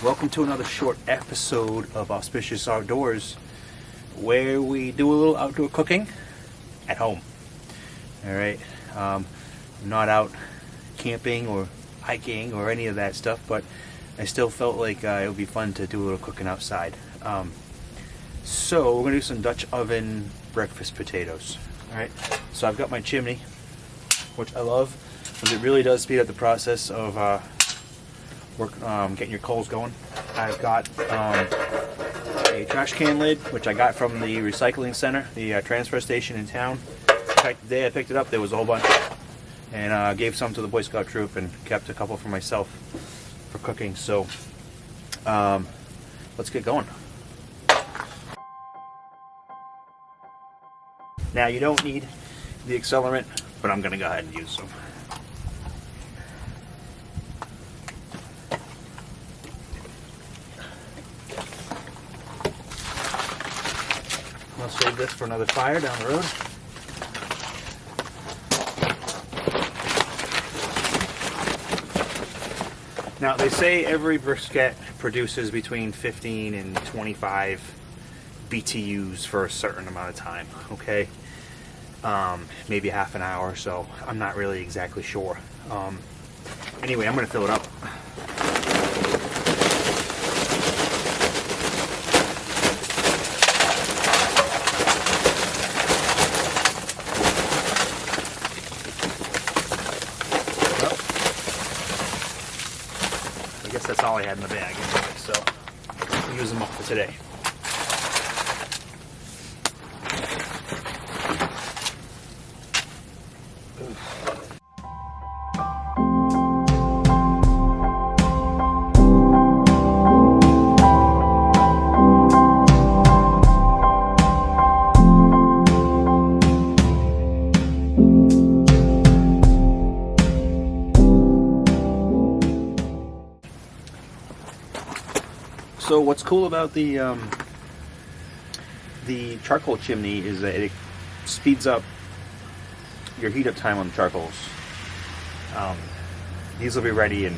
Welcome to another short episode of Auspicious-Outdoors, where we do a little outdoor cooking at home. Alright, I'm not out camping or hiking or any of that stuff, but I still felt like it would be fun to do a little cooking outside. So we're going to do some Dutch oven breakfast potatoes. Alright, so I've got my chimney, which I love, because it really does speed up the process of getting your coals going. I've got a trash can lid, which I got from the recycling center, the transfer station in town. In fact, the day I picked it up, there was a whole bunch, and gave some to the Boy Scout troop and kept a couple for myself for cooking. So let's get going. Now, you don't need the accelerant, but I'm going to go ahead and use some. I'll save this for another fire down the road. Now, they say every briquette produces between 15 and 25 BTUs for a certain amount of time, okay? Maybe half an hour or so. I'm not really exactly sure. Anyway, I'm going to fill it up. I guess that's all I had in the bag anyway, so I'll use them up for today. So what's cool about the charcoal chimney is that it speeds up your heat up time on the charcoals. These will be ready in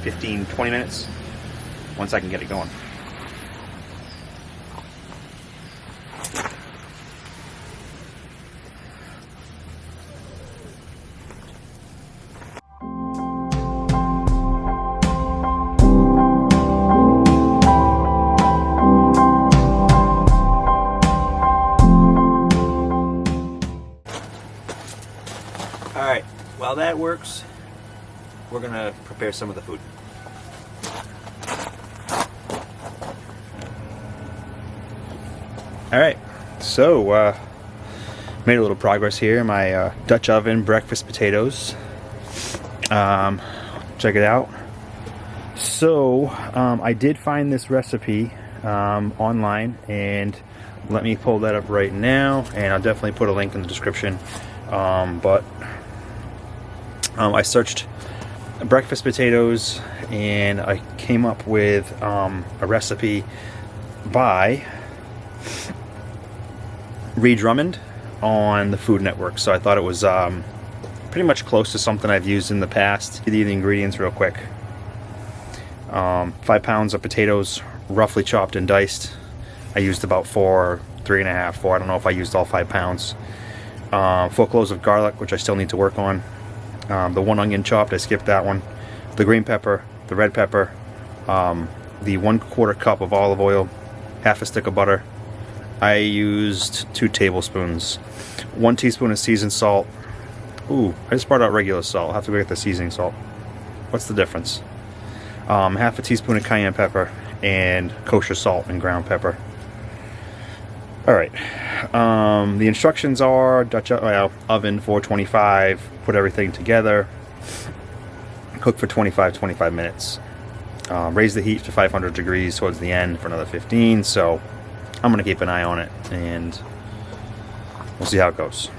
15-20 minutes once I can get it going. Alright, while that works, we're going to prepare some of the food. Alright, so made a little progress here. My Dutch oven breakfast potatoes. Check it out. So I did find this recipe online, and let me pull that up right now, and I'll definitely put a link in the description. I searched breakfast potatoes, and I came up with a recipe by Reed Drummond on the Food Network. So I thought it was pretty much close to something I've used in the past. The ingredients real quick. 5 pounds of potatoes, roughly chopped and diced. I used about 3.5, I don't know if I used all 5 pounds. 4 cloves of garlic, which I still need to work on. The 1 onion chopped, I skipped that one. The green pepper, the red pepper, the 1/4 cup of olive oil, half a stick of butter. I used 2 tablespoons. 1 teaspoon of seasoned salt. Ooh, I just brought out regular salt. I'll have to go get the seasoning salt. What's the difference? Half a teaspoon of cayenne pepper and kosher salt and ground pepper. Alright, the instructions are Dutch oven 425, put everything together, cook for 25 minutes. Raise the heat to 500 degrees towards the end for another 15, so I'm going to keep an eye on it, and we'll see how it goes.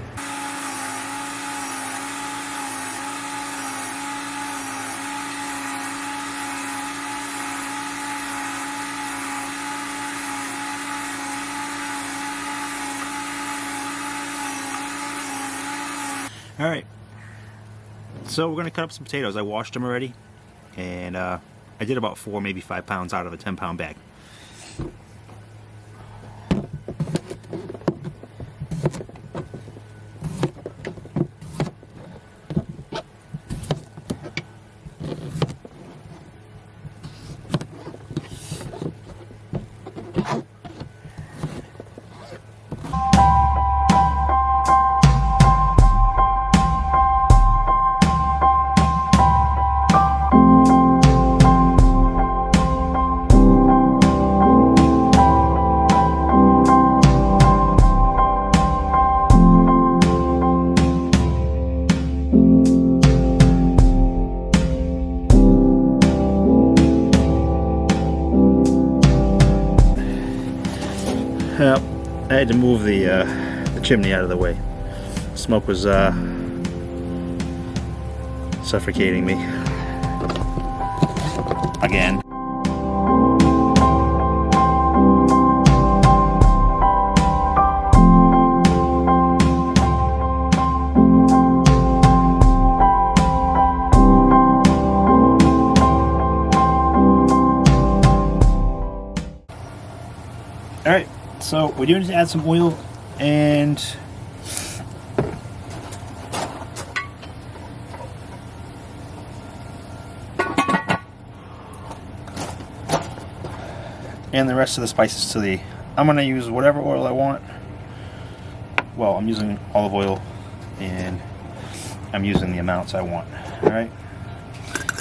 Alright, so we're going to cut up some potatoes. I washed them already, and I did about 4, maybe 5 pounds out of a 10-pound bag. Yep, I had to move the chimney out of the way. Smoke was suffocating me. Again. Alright, so we do need to add some oil and the rest of the spices to the... I'm going to use whatever oil I want. Well, I'm using olive oil and I'm using the amounts I want. Alright,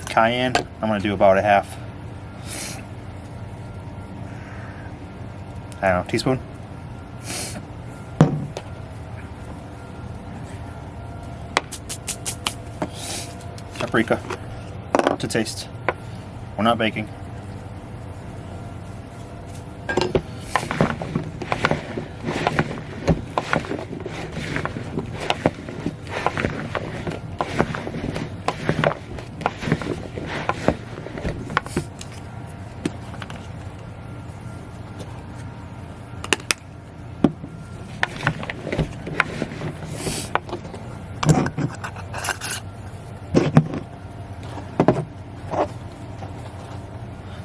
cayenne, I'm going to do about a half. I don't know, teaspoon. Paprika to taste. We're not baking.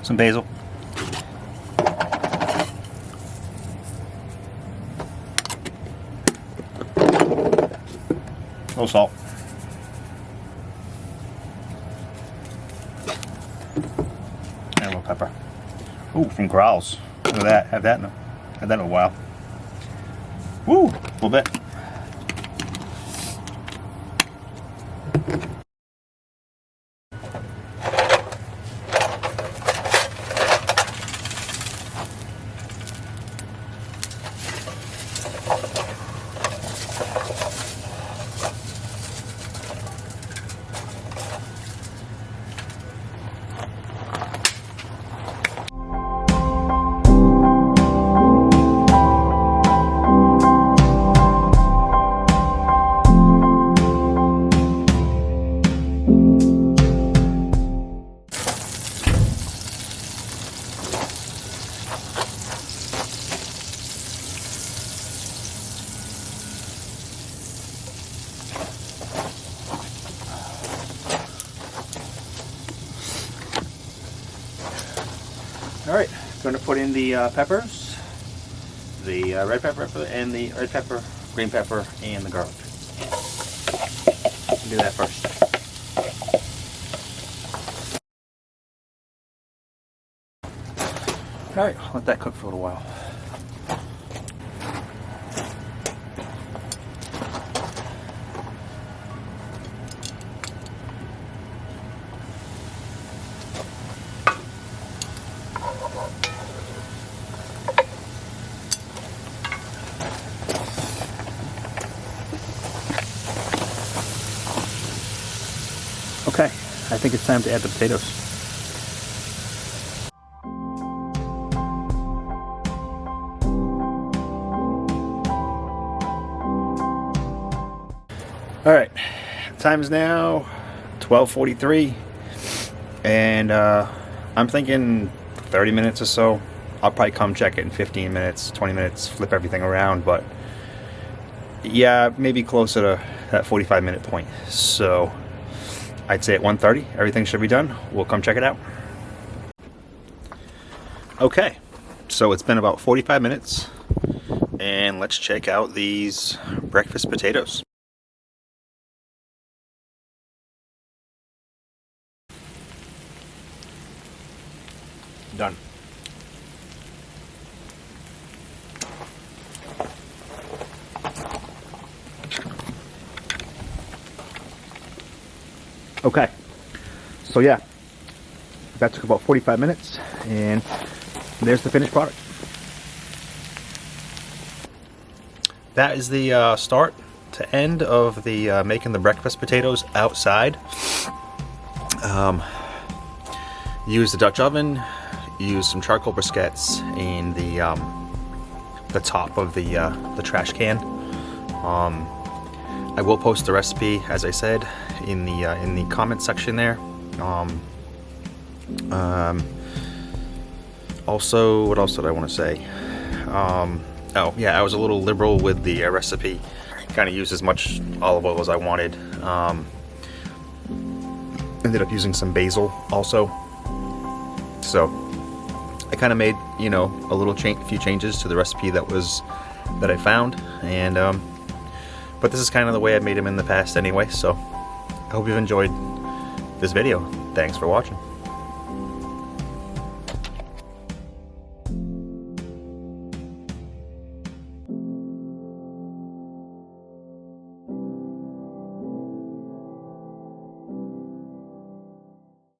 Some basil. A little salt. And a little pepper. Ooh, from Growls. Look at that. Had that in a while. Woo! A little bit. Alright, going to put in the peppers, the red pepper, and the red pepper, green pepper, and the garlic. Do that first. Alright, let that cook for a little while. Okay, I think it's time to add the potatoes. Alright, time is now 12:43 and I'm thinking 30 minutes or so. I'll probably come check it in 15 minutes, 20 minutes, flip everything around, but yeah, maybe closer to that 45-minute point. So I'd say at 1:30 everything should be done. We'll come check it out. Okay, so it's been about 45 minutes, and let's check out these breakfast potatoes. Done. Okay, so yeah, that took about 45 minutes, and there's the finished product. That is the start to end of the making the breakfast potatoes outside. Use the Dutch oven, use some charcoal briquettes in the top of the trash can. I will post the recipe, as I said, in the comment section there. Also, what else did I want to say? Oh yeah, I was a little liberal with the recipe. Kind of used as much olive oil as I wanted. Ended up using some basil also. So I kind of made, you know, a few changes to the recipe that I found, and but this is kind of the way I made them in the past anyway. So I hope you've enjoyed this video. Thanks for watching.